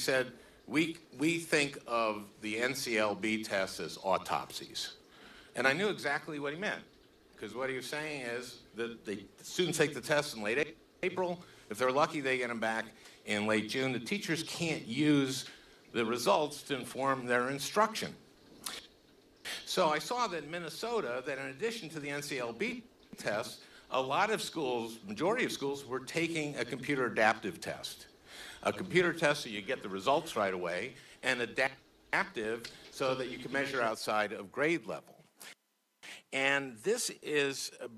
said, we think of the NCLB tests as autopsies. And I knew exactly what he meant, because what he was saying is that the students take the test in late April. If they're lucky, they get them back in late June. The teachers can't use the results to inform their instruction. So I saw that in Minnesota, that in addition to the NCLB test, a lot of schools, majority of schools, were taking a computer adaptive test. A computer test so you get the results right away, and adaptive so that you can measure outside of grade level. And this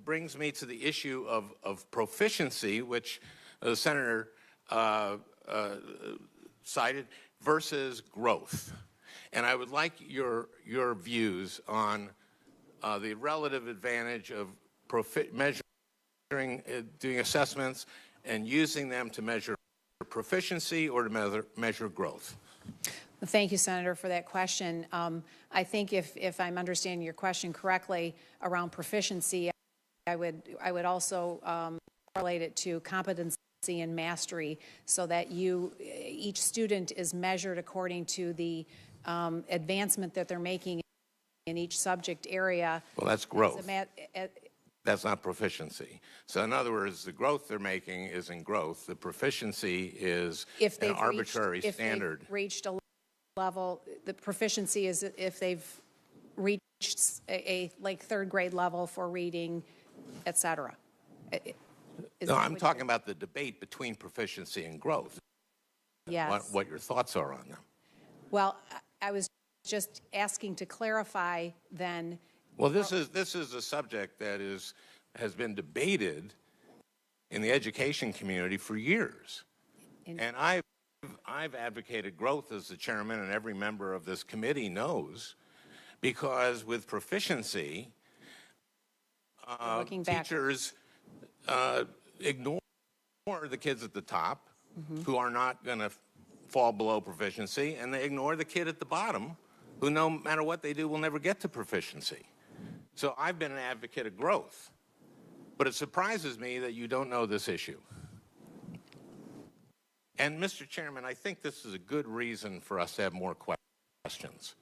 brings me to the issue of proficiency, which the Senator cited, versus growth. And I would like your views on the relative advantage of measuring, doing assessments and using them to measure proficiency or to measure growth. Well, thank you, Senator, for that question. I think if I'm understanding your question correctly around proficiency, I would also correlate it to competency and mastery, so that each student is measured according to the advancement that they're making in each subject area. Well, that's growth. That's not proficiency. So in other words, the growth they're making is in growth. The proficiency is an arbitrary standard. If they've reached a level, the proficiency is if they've reached a like third grade level for reading, et cetera. No, I'm talking about the debate between proficiency and growth. Yes. What your thoughts are on them. Well, I was just asking to clarify then. Well, this is a subject that has been debated in the education community for years. And I've advocated growth, as the chairman and every member of this committee knows, because with proficiency, teachers ignore the kids at the top who are not going to fall below proficiency, and they ignore the kid at the bottom who, no matter what they do, will never get to proficiency. So I've been an advocate of growth, but it surprises me that you don't know this issue. And Mr. Chairman, I think this is a good reason for us to have more questions,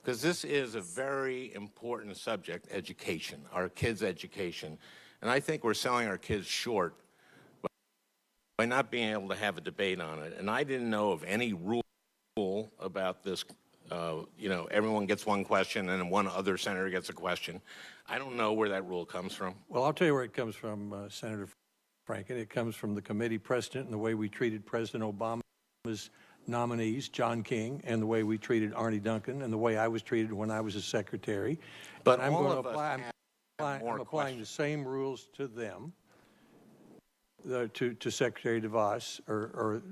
because this is a very important subject, education, our kids' education. And I think we're selling our kids short by not being able to have a debate on it. And I didn't know of any rule about this. Everyone gets one question and then one other senator gets a question. I don't know where that rule comes from. Well, I'll tell you where it comes from, Senator Franken. It comes from the committee precedent and the way we treated President Obama's nominees, John King, and the way we treated Arne Duncan, and the way I was treated when I was a secretary. But I'm applying the same rules to them, to Secretary DeVos, or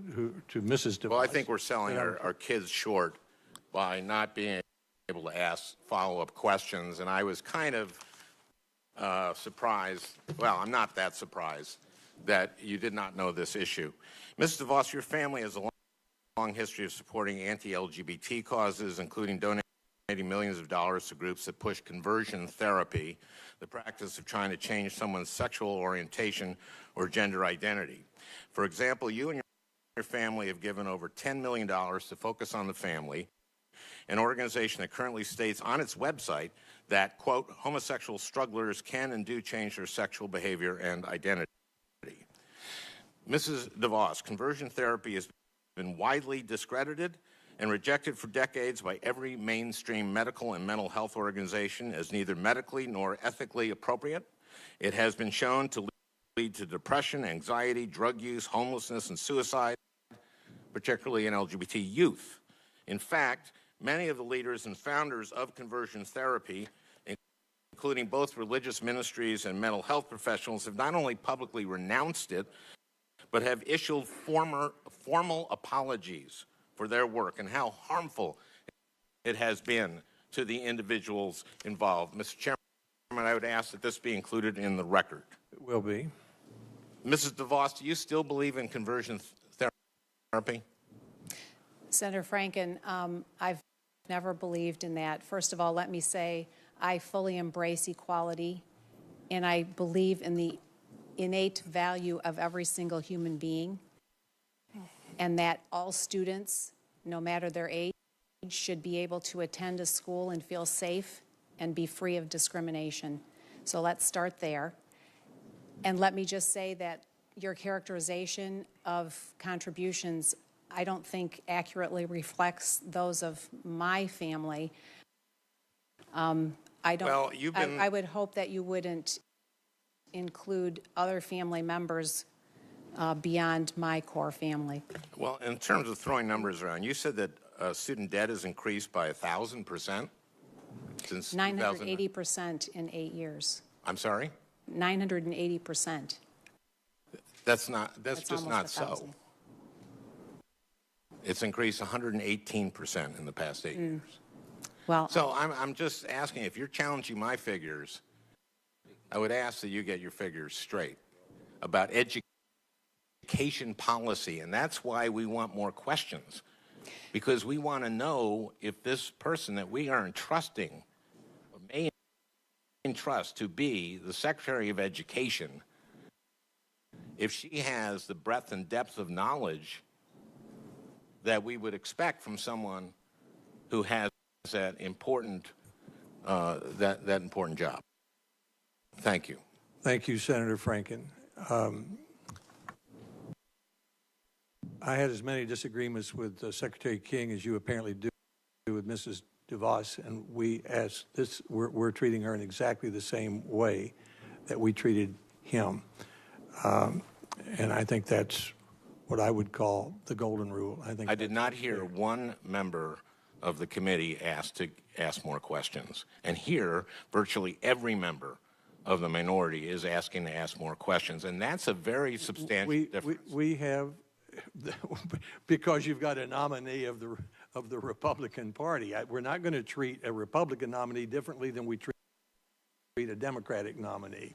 to Mrs. DeVos. Well, I think we're selling our kids short by not being able to ask follow-up questions, and I was kind of surprised. Well, I'm not that surprised that you did not know this issue. Mrs. DeVos, your family has a long history of supporting anti-LGBT causes, including donating millions of dollars to groups that push conversion therapy, the practice of trying to change someone's sexual orientation or gender identity. For example, you and your family have given over $10 million to Focus on the Family, an organization that currently states on its website that, quote, homosexual strugglers can and do change their sexual behavior and identity. Mrs. DeVos, conversion therapy has been widely discredited and rejected for decades by every mainstream medical and mental health organization as neither medically nor ethically appropriate. It has been shown to lead to depression, anxiety, drug use, homelessness, and suicide, particularly in LGBT youth. In fact, many of the leaders and founders of conversion therapy, including both religious ministries and mental health professionals, have not only publicly renounced it, but have issued formal apologies for their work and how harmful it has been to the individuals involved. Mr. Chairman, I would ask that this be included in the record. It will be. Mrs. DeVos, do you still believe in conversion therapy? Senator Franken, I've never believed in that. First of all, let me say I fully embrace equality, and I believe in the innate value of every single human being, and that all students no matter their age, should be able to attend a school and feel safe and be free of discrimination. So let's start there. And let me just say that your characterization of contributions, I don't think accurately reflects those of my family. I don't. Well, you've been- I would hope that you wouldn't include other family members beyond my core family. Well, in terms of throwing numbers around, you said that student debt has increased by 1,000% since 2000. 980% in 8 years. I'm sorry? 980%. That's just almost not so. 1,000. It's increased 118% in the past 8 years. Well, So I'm just asking, if you're challenging my figures, I would ask that you get your figures straight about education policy, and that's why we want more questions, because we want to know if this person that we are entrusting or may entrust to be the Secretary of Education, if she has the breadth and depth of knowledge that we would expect from someone who has that important important job. Thank you. Thank you, Senator Franken. I had as many disagreements with Secretary King as you apparently do with Mrs. DeVos, and we're treating her in exactly the same way that we treated him. And I think that's what I would call the golden rule. I did not hear one member of the committee ask more questions. And here, virtually every member of the minority is asking to ask more questions. And that's a very substantial difference. We have, because you've got a nominee of the Republican Party, we're not going to treat a Republican nominee differently than we treat a Democratic nominee.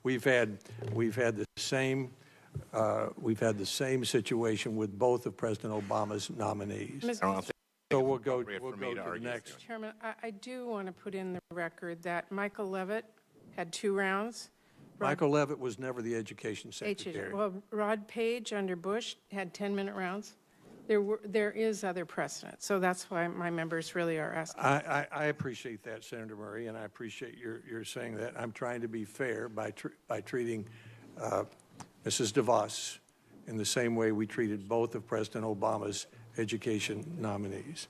We've had the same situation with both of President Obama's nominees. So we'll go to the next. Chairman, I do want to put in the record that Michael Levitt had 2 rounds. Michael Levitt was never the education secretary. Well, Rod Page under Bush had 10-minute rounds. There is other precedent, so that's why my members really are asking. I appreciate that, Senator Murray, and I appreciate your saying that. I'm trying to be fair by treating Mrs. DeVos in the same way we treated both of President Obama's education nominees.